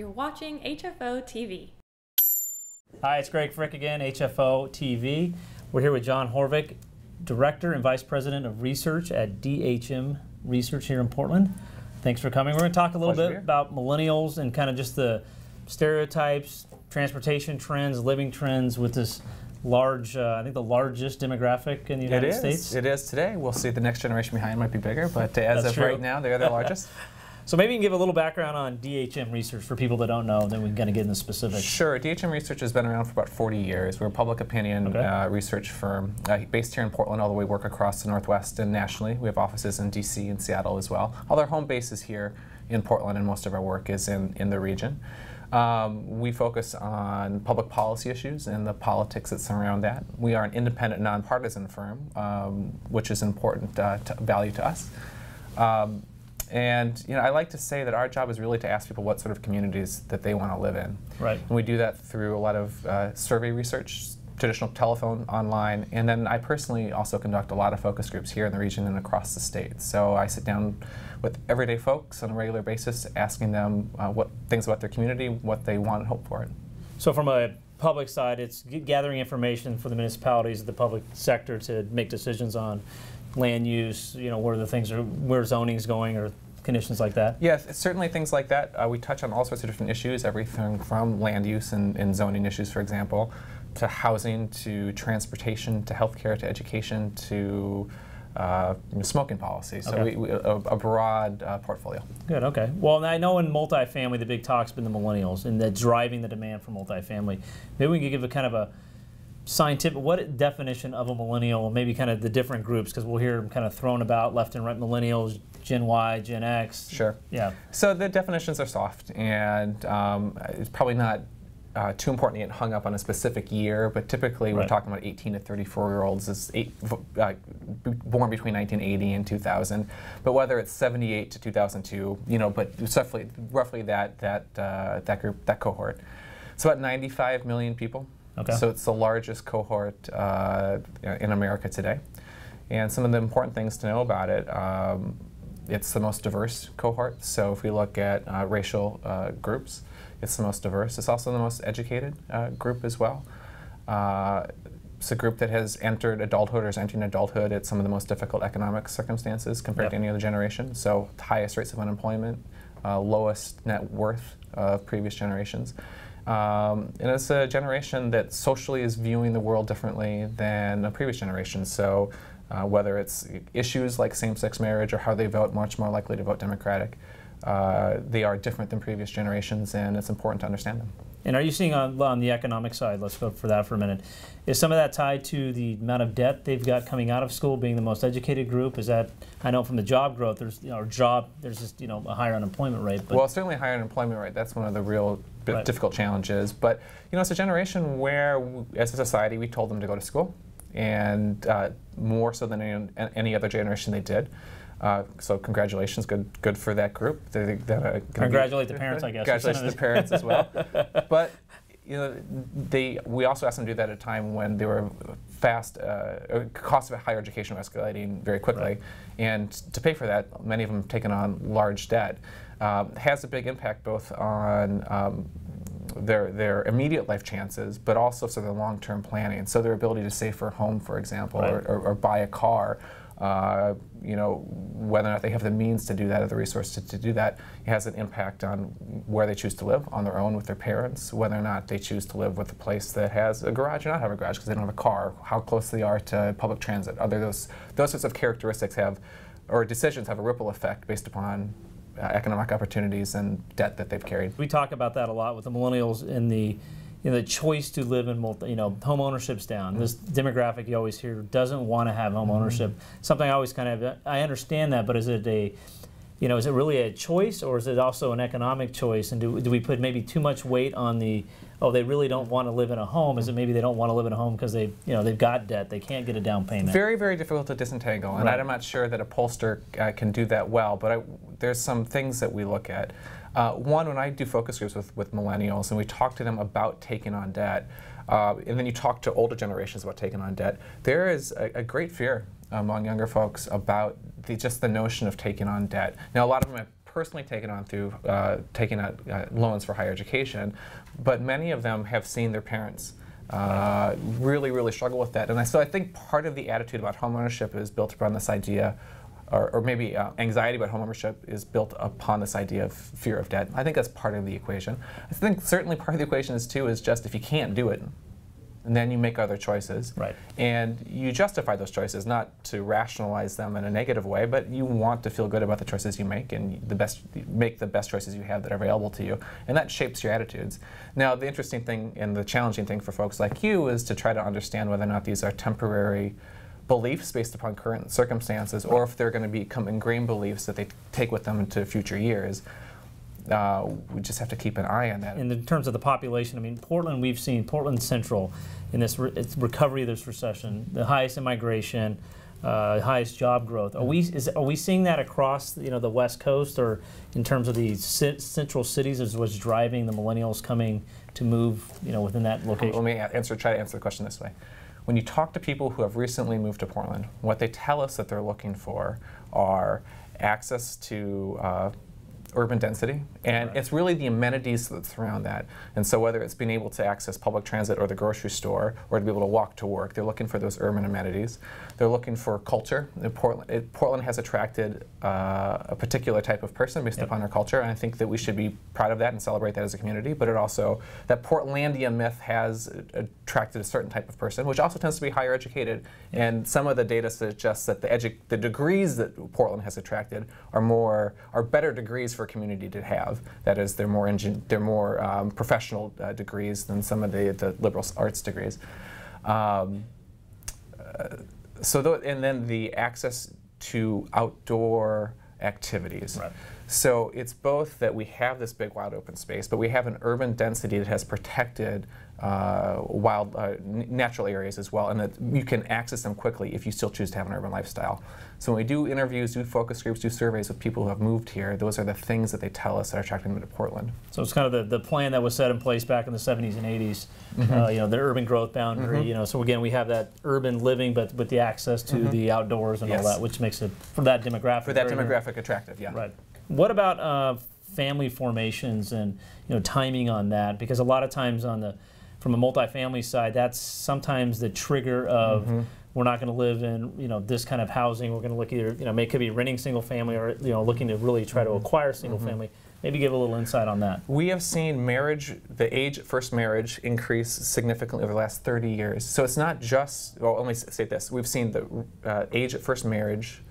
You're watching HFO-TV. Hi, it's Greg Frick again, HFO-TV. We're here with John Horvick, Director and Vice President of Research at DHM Research here in Portland. Thanks for coming. We're going to talk a little bit about millennials and kind of just the stereotypes, transportation trends, living trends with this large, I think the largest demographic in the United States. It is today. We'll see the next generation behind might be bigger, but as of right now, they're the largest. So maybe you can give a little background on DHM Research for people that don't know, then we can kind of get into specifics. Sure. DHM Research has been around for about 40 years. We're a public opinion research firm based here in Portland, although we work across the Northwest and nationally. We have offices in DC and Seattle as well. Although our home base is here in Portland and most of our work is in the region. We focus on public policy issues and the politics that surround that. We are an independent, nonpartisan firm, which is important value to us. And I like to say that our job is really to ask people what sort of communities that they want to live in. Right. And we do that through a lot of survey research, traditional telephone, online, and then I personally also conduct a lot of focus groups here in the region and across the state. So I sit down with everyday folks on a regular basis, asking them what things about their community, what they want and hope for it. So from a public side, it's gathering information for the municipalities, the public sector to make decisions on land use, where the things are, where zoning is going, or conditions like that? Yes, certainly things like that. We touch on all sorts of different issues, everything from land use and zoning issues, for example, to housing, to transportation, to healthcare, to education, to smoking policy. So a broad portfolio. Good, okay. Well, I know in multifamily the big talk's been the millennials and the driving the demand for multifamily. Maybe we could give a kind of a scientific, what definition of a millennial, maybe kind of the different groups, because we'll hear them kind of thrown about left and right, millennials, Gen Y, Gen X. Sure. Yeah. So the definitions are soft, and it's probably not too important to get hung up on a specific year, but typically we're talking about 18 to 34-year-olds born between 1980 and 2000. But whether it's 78 to 2002, but it's roughly that group, that cohort. It's about 95 million people. Okay. So it's the largest cohort in America today. And some of the important things to know about it, it's the most diverse cohort. So if we look at racial groups, it's the most diverse. It's also the most educated group as well. It's a group that has entered adulthood or is entering adulthood at some of the most difficult economic circumstances compared to any other generation. So highest rates of unemployment, lowest net worth of previous generations. And it's a generation that socially is viewing the world differently than a previous generation. So whether it's issues like same-sex marriage or how they vote, much more likely to vote Democratic, they are different than previous generations, and it's important to understand them. And are you seeing on the economic side, let's go for that for a minute, is some of that tied to the amount of debt they've got coming out of school, being the most educated group? Is that, I know from the job growth, there's there's just a higher unemployment rate. But well, certainly higher unemployment rate. That's one of the real difficult challenges. But it's a generation where, as a society, we told them to go to school, and more so than any other generation they did. So congratulations, good for that group. Congratulate the parents, I guess. Congratulations to the parents as well. But we also asked them to do that at a time when they were costs of higher education were escalating very quickly, and to pay for that, many of them have taken on large debt. Has a big impact both on their immediate life chances, but also so their long-term planning. So their ability to save for a home, for example, or buy a car. Whether or not they have the means to do that or the resources to do that, it has an impact on where they choose to live on their own with their parents, whether or not they choose to live with a place that has a garage or not have a garage because they don't have a car, how close they are to public transit. Those sorts of characteristics or decisions have a ripple effect based upon economic opportunities and debt that they've carried. We talk about that a lot with the millennials and the choice to live in home ownership's down. This demographic you always hear doesn't want to have home ownership. Something I always kind of, I understand that, but is it is it really a choice, or is it also an economic choice? And do we put maybe too much weight on they really don't want to live in a home? Is it maybe they don't want to live in a home because they've got debt, they can't get a down payment? Very, very difficult to disentangle, and I'm not sure that a pollster can do that well, but there's some things that we look at. One, when I do focus groups with millennials and we talk to them about taking on debt, and then you talk to older generations about taking on debt, there is a great fear among younger folks about just the notion of taking on debt. Now, a lot of them have personally taken on through taking out loans for higher education, but many of them have seen their parents really struggle with that. And so I think part of the attitude about homeownership is built upon this idea, or maybe anxiety about homeownership is built upon this idea of fear of debt. I think that's part of the equation. I think certainly part of the equation is too is just if you can't do it, and then you make other choices. Right. And you justify those choices, not to rationalize them in a negative way, but you want to feel good about the choices you make and make the best choices you have that are available to you. And that shapes your attitudes. Now, the interesting thing and the challenging thing for folks like you is to try to understand whether or not these are temporary beliefs based upon current circumstances, or if they're going to become ingrained beliefs that they take with them into future years. We just have to keep an eye on that. And in terms of the population, I mean, Portland, we've seen Portland Central in this recovery of this recession, the highest immigration, highest job growth. Are we seeing that across the West Coast, or in terms of the central cities is what's driving the millennials coming to move within that location? Let me try to answer the question this way. When you talk to people who have recently moved to Portland, what they tell us that they're looking for are access to urban density, and it's really the amenities that surround that. And so whether it's being able to access public transit or the grocery store, or to be able to walk to work, they're looking for those urban amenities. They're looking for culture. Portland has attracted a particular type of person based upon our culture, and I think that we should be proud of that and celebrate that as a community, but that Portlandia myth has attracted a certain type of person, which also tends to be higher educated, and some of the data suggests that the degrees that Portland has attracted are better degrees for a community to have. That is, they're more professional degrees than some of the liberal arts degrees. And then the access to outdoor activities. Right. So it's both that we have this big wide open space, but we have an urban density that has protected natural areas as well, and that you can access them quickly if you still choose to have an urban lifestyle. So when we do interviews, do focus groups, do surveys with people who have moved here, those are the things that they tell us that are attracting them to Portland. So it's kind of the plan that was set in place back in the 70s and 80s, the urban growth boundary, so again, we have that urban living, but with the access to the outdoors and all that, which makes it, for that demographic attractive, yeah. Right. What about family formations and timing on that? Because a lot of times from a multifamily side, that's sometimes the trigger of we're not going to live in this kind of housing. We're going to look either could be renting single family or looking to really try to acquire single family. Maybe give a little insight on that. We have seen the age at first marriage increase significantly over the last 30 years. So it's not just, well, let me say this, we've seen the age at first marriage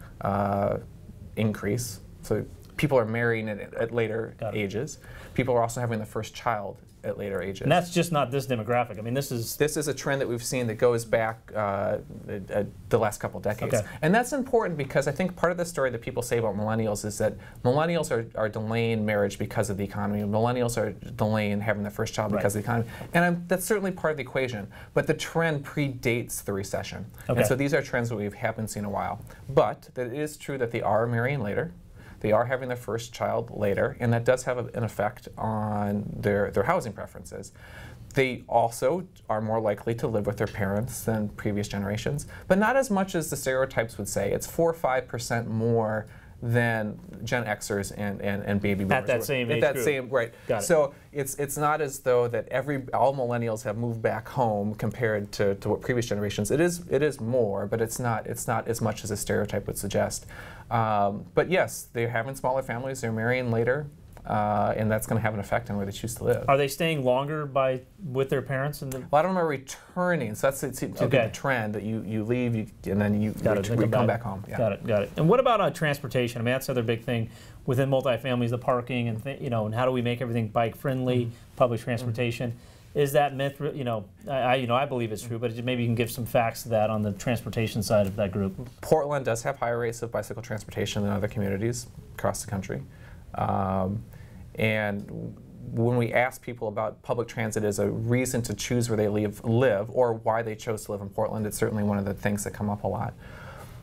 increase. So people are marrying at later ages. People are also having the first child at later ages. And that's just not this demographic. I mean, this is a trend that we've seen that goes back the last couple decades. Okay. And that's important because I think part of the story that people say about millennials is that millennials are delaying marriage because of the economy. Millennials are delaying having their first child because of the economy. And that's certainly part of the equation. But the trend predates the recession. Okay. And so these are trends that we haven't seen in a while. But it is true that they are marrying later. They are having their first child later, and that does have an effect on their housing preferences. They also are more likely to live with their parents than previous generations, but not as much as the stereotypes would say. It's 4 or 5% more than Gen Xers and baby boomers. At that same age group. Right. Got it. So it's not as though that all millennials have moved back home compared to what previous generations. It is more, but it's not as much as a stereotype would suggest. But yes, they're having smaller families. They're marrying later. And that's going to have an effect on where they choose to live. Are they staying longer with their parents? A lot of them are returning, so that's the trend that you leave and then you come back home. Yeah. Got it. And what about transportation? I mean, that's the other big thing within multifamilies, the parking and and how do we make everything bike friendly, public transportation? Is that myth? I believe it's true, but maybe you can give some facts to that on the transportation side of that group. Portland does have higher rates of bicycle transportation than other communities across the country. And when we ask people about public transit as a reason to choose where they live or why they chose to live in Portland, it's certainly one of the things that come up a lot.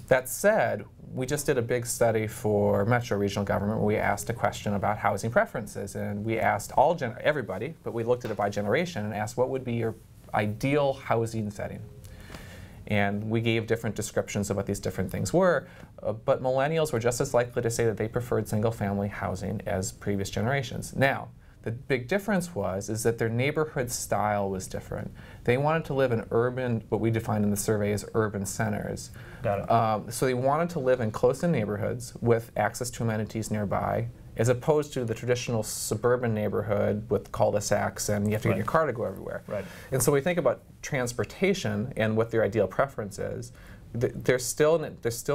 That said, we just did a big study for Metro Regional Government where we asked a question about housing preferences, and we asked everybody, but we looked at it by generation and asked what would be your ideal housing setting. And we gave different descriptions of what these different things were, but millennials were just as likely to say that they preferred single-family housing as previous generations. Now, the big difference is that their neighborhood style was different. They wanted to live in urban, what we define in the survey as urban centers. Got it. So they wanted to live in close-in neighborhoods with access to amenities nearby, as opposed to the traditional suburban neighborhood with cul-de-sacs and you have to get in your car to go everywhere. Right. And so we think about transportation and what their ideal preference is. There's still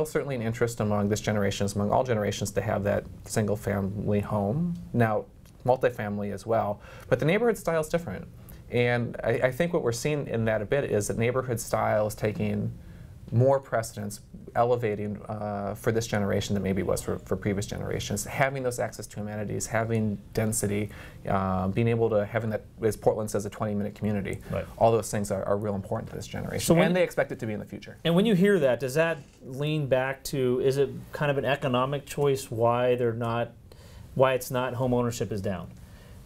certainly an interest among this generation, among all generations, to have that single-family home. Now, multifamily as well, but the neighborhood style is different. And I think what we're seeing in that a bit is that neighborhood style is taking more precedence, elevating for this generation than maybe it was for previous generations. Having those access to amenities, having density, being able to, having that, as Portland says, a 20-minute community. Right. All those things are real important to this generation, So and they expect it to be in the future. And when you hear that, does that lean back to, is it kind of an economic choice why it's not home ownership is down?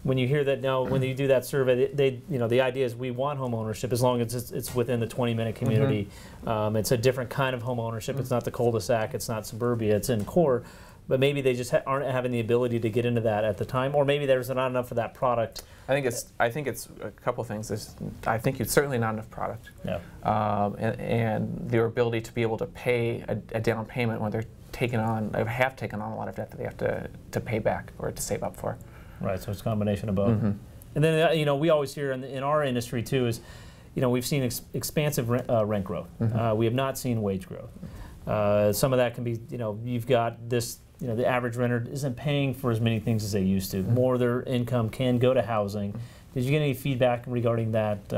When you hear that now, when you do that survey, the idea is we want home ownership as long as it's within the 20-minute community. It's a different kind of home ownership. It's not the cul-de-sac. It's not suburbia. It's in core. But maybe they just aren't having the ability to get into that at the time, or maybe there's not enough of that product. I think it's a couple things. I think it's certainly not enough product. Yeah. And their ability to be able to pay a down payment when they're have taken on a lot of debt that they have to pay back or to save up for. Right, so it's a combination of both. And then, we always hear in our industry too is, we've seen expansive rent growth. We have not seen wage growth. Some of that can be, you've got this, the average renter isn't paying for as many things as they used to. More of their income can go to housing. Did you get any feedback regarding that,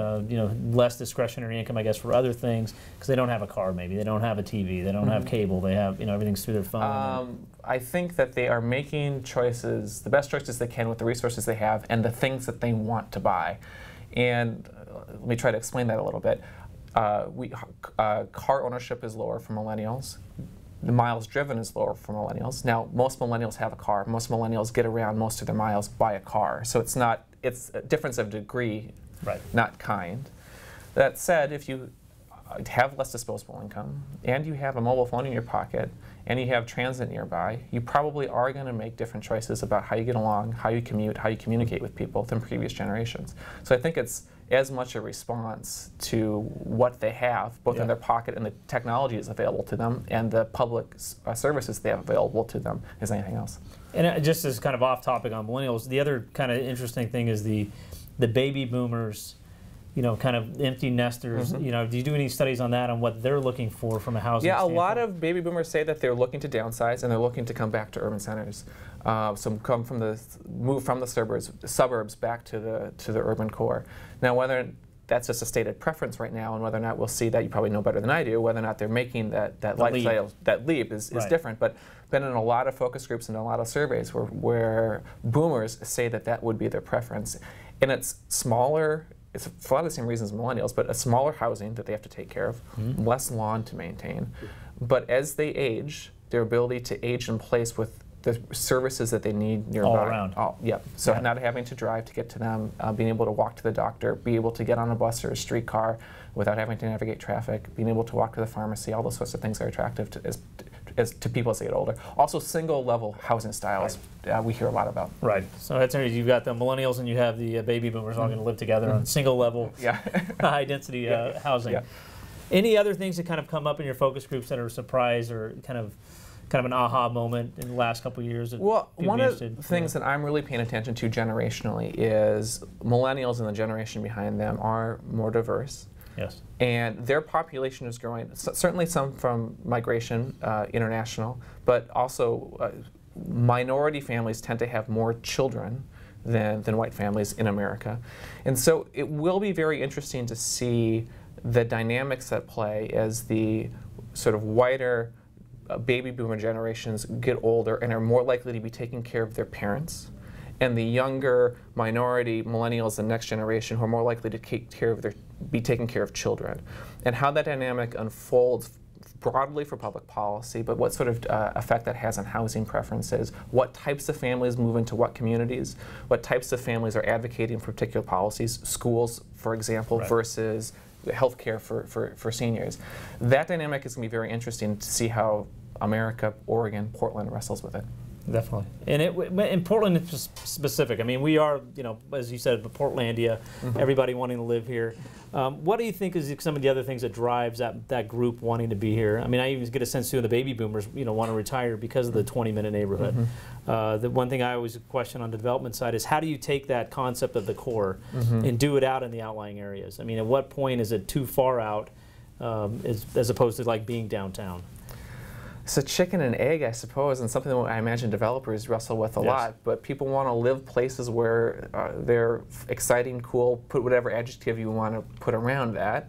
less discretionary income, I guess, for other things, because they don't have a car maybe, they don't have a TV, they don't have cable, they have, everything's through their phone. I think that they are making choices, the best choices they can with the resources they have and the things that they want to buy. And let me try to explain that a little bit. Car ownership is lower for millennials. The miles driven is lower for millennials. Now, most millennials have a car. Most millennials get around most of their miles by a car. So it's a difference of degree, right, not kind. That said, if you have less disposable income and you have a mobile phone in your pocket and you have transit nearby, you probably are going to make different choices about how you get along, how you commute, how you communicate with people than previous generations. So I think it's as much a response to what they have, both in their pocket and the technology is available to them and the public services they have available to them, as anything else. And just as kind of off topic on millennials, the other kind of interesting thing is the baby boomers, kind of empty nesters. Do you do any studies on that, on what they're looking for from a housing standpoint? A lot of baby boomers say that they're looking to downsize and they're looking to come back to urban centers. Some move from the suburbs back to the urban core. Now, whether that's just a stated preference right now, and whether or not we'll see that, you probably know better than I do, whether or not they're making that lifestyle, that leap is different. But been in a lot of focus groups and a lot of surveys where boomers say that would be their preference. And it's smaller, it's for a lot of the same reasons as millennials, but a smaller housing that they have to take care of, less lawn to maintain. But as they age, their ability to age in place with the services that they need nearby. All around. So not having to drive to get to them, being able to walk to the doctor, be able to get on a bus or a streetcar without having to navigate traffic, being able to walk to the pharmacy, all those sorts of things are attractive to people as they get older. Also, single-level housing styles we hear a lot about. Right. So that's you've got the millennials and you have the baby boomers all going to live together on single-level, high-density housing. Yeah. Any other things that kind of come up in your focus groups that are a surprise or kind of an aha moment in the last couple of years? Well, one of the things that I'm really paying attention to generationally is millennials and the generation behind them are more diverse. Yes. And their population is growing, certainly some from migration, international, but also minority families tend to have more children than white families in America. And so it will be very interesting to see the dynamics at play as the sort of whiter baby boomer generations get older and are more likely to be taking care of their parents, and the younger minority millennials, the next generation, who are more likely to be taking care of children, and how that dynamic unfolds broadly for public policy, but what sort of effect that has on housing preferences, what types of families move into what communities, what types of families are advocating for particular policies, schools, for example, versus health care for seniors. That dynamic is going to be very interesting to see how America, Oregon, Portland wrestles with it. Definitely. And in Portland, it's just specific. I mean, we are, as you said, Portlandia, everybody wanting to live here. What do you think is some of the other things that drives that group wanting to be here? I mean, I even get a sense too, the baby boomers, want to retire because of the 20-minute neighborhood. The one thing I always question on the development side is how do you take that concept of the core and do it out in the outlying areas? I mean, at what point is it too far out as opposed to like being downtown? It's a chicken and egg, I suppose, and something that I imagine developers wrestle with a lot. But people want to live places where they're exciting, cool, put whatever adjective you want to put around that,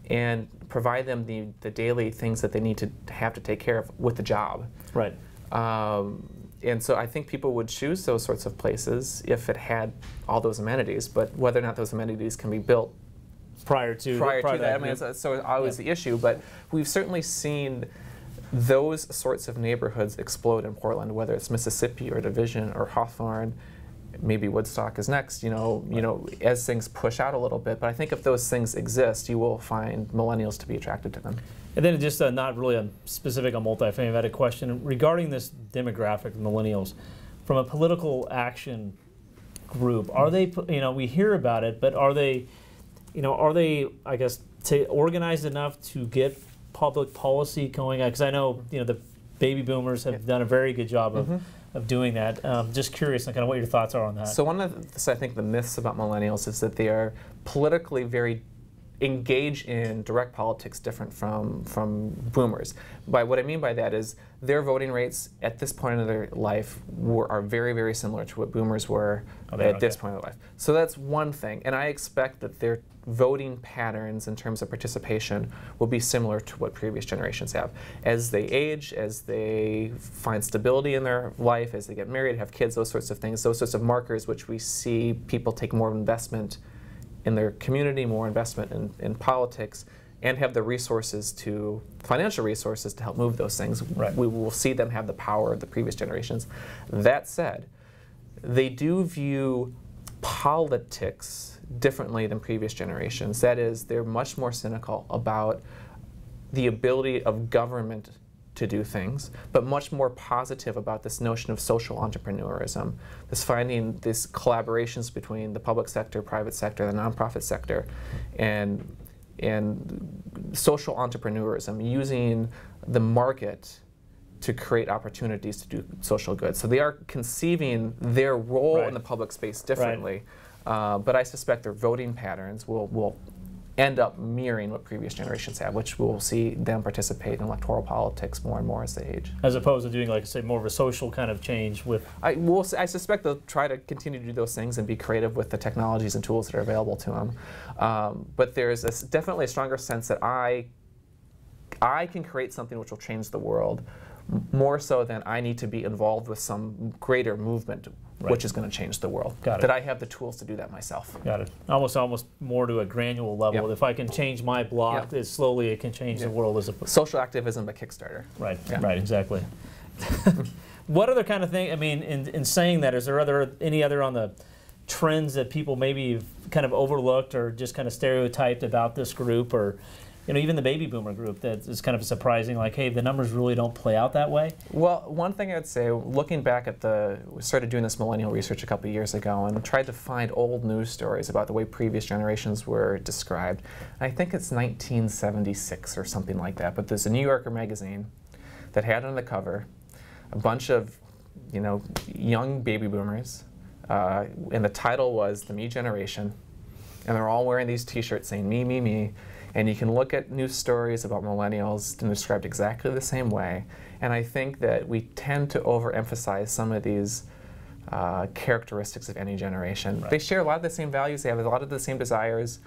and provide them the daily things that they need to have to take care of with the job. Right. And so I think people would choose those sorts of places if it had all those amenities. But whether or not those amenities can be built prior to that, I mean, it's always the issue. But we've certainly seen those sorts of neighborhoods explode in Portland, whether it's Mississippi or Division or Hawthorne, maybe Woodstock is next, as things push out a little bit. But I think if those things exist, you will find millennials to be attracted to them. And then just not really specific on multifamily, I had a question regarding this demographic, millennials, from a political action group. Are they, we hear about it, but are they, I guess, organized enough to get public policy going on? Because I know the baby boomers have done a very good job of doing that. Just curious on kind of what your thoughts are on that. So one of the, I think the myths about millennials is that they are politically very engaged in direct politics different from boomers. What I mean by that is their voting rates at this point in their life are very, very similar to what boomers were at this point in their life. So that's one thing, and I expect that their voting patterns in terms of participation will be similar to what previous generations have. As they age, as they find stability in their life, as they get married, have kids, those sorts of things, those sorts of markers which we see people take more investment in their community, more investment in politics, and have the resources financial resources to help move those things. Right. We will see them have the power of the previous generations. That said, they do view politics differently than previous generations. That is, they're much more cynical about the ability of government to do things, but much more positive about this notion of social entrepreneurism, this finding these collaborations between the public sector, private sector, the nonprofit sector, and social entrepreneurism, using the market to create opportunities to do social good. So they are conceiving their role in the public space differently, but I suspect their voting patterns will end up mirroring what previous generations have, which we'll see them participate in electoral politics more and more as they age. As opposed to doing, like I say, more of a social kind of change with... I suspect they'll try to continue to do those things and be creative with the technologies and tools that are available to them. But there's definitely a stronger sense that I can create something which will change the world, more so than I need to be involved with some greater movement which is going to change the world. Got it. That I have the tools to do that myself. Got it. Almost more to a granular level. If I can change my block, slowly it can change the world as a... Social activism, a Kickstarter. Right, right, exactly. What other kind of thing, I mean, in saying that, is there any other on the trends that people maybe have kind of overlooked or just kind of stereotyped about this group, or even the baby boomer group that is kind of surprising, like, hey, the numbers really don't play out that way? Well, one thing I'd say, looking back at we started doing this millennial research a couple of years ago and tried to find old news stories about the way previous generations were described. And I think it's 1976 or something like that, but there's a New Yorker magazine that had on the cover a bunch of, young baby boomers, and the title was The Me Generation, and they're all wearing these t-shirts saying, me, me, me. And you can look at news stories about millennials and described exactly the same way. And I think that we tend to overemphasize some of these characteristics of any generation. Right. They share a lot of the same values, they have a lot of the same desires.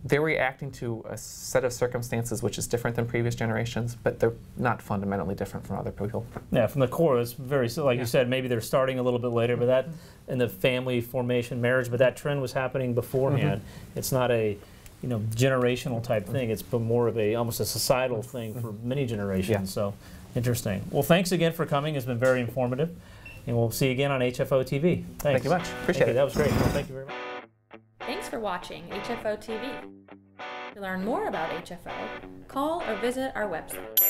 They're reacting to a set of circumstances which is different than previous generations, but they're not fundamentally different from other people. Yeah, from the core, it's very, like you said, maybe they're starting a little bit later, but that, in the family formation, marriage, but that trend was happening beforehand. It's not a generational type thing. It's more of almost a societal thing for many generations. So interesting. Well, thanks again for coming. It's been very informative, and we'll see you again on HFO-TV. Thanks. Thank you much. Appreciate it. That was great. Well, thank you very much. Thanks for watching HFO-TV. To learn more about HFO, call or visit our website.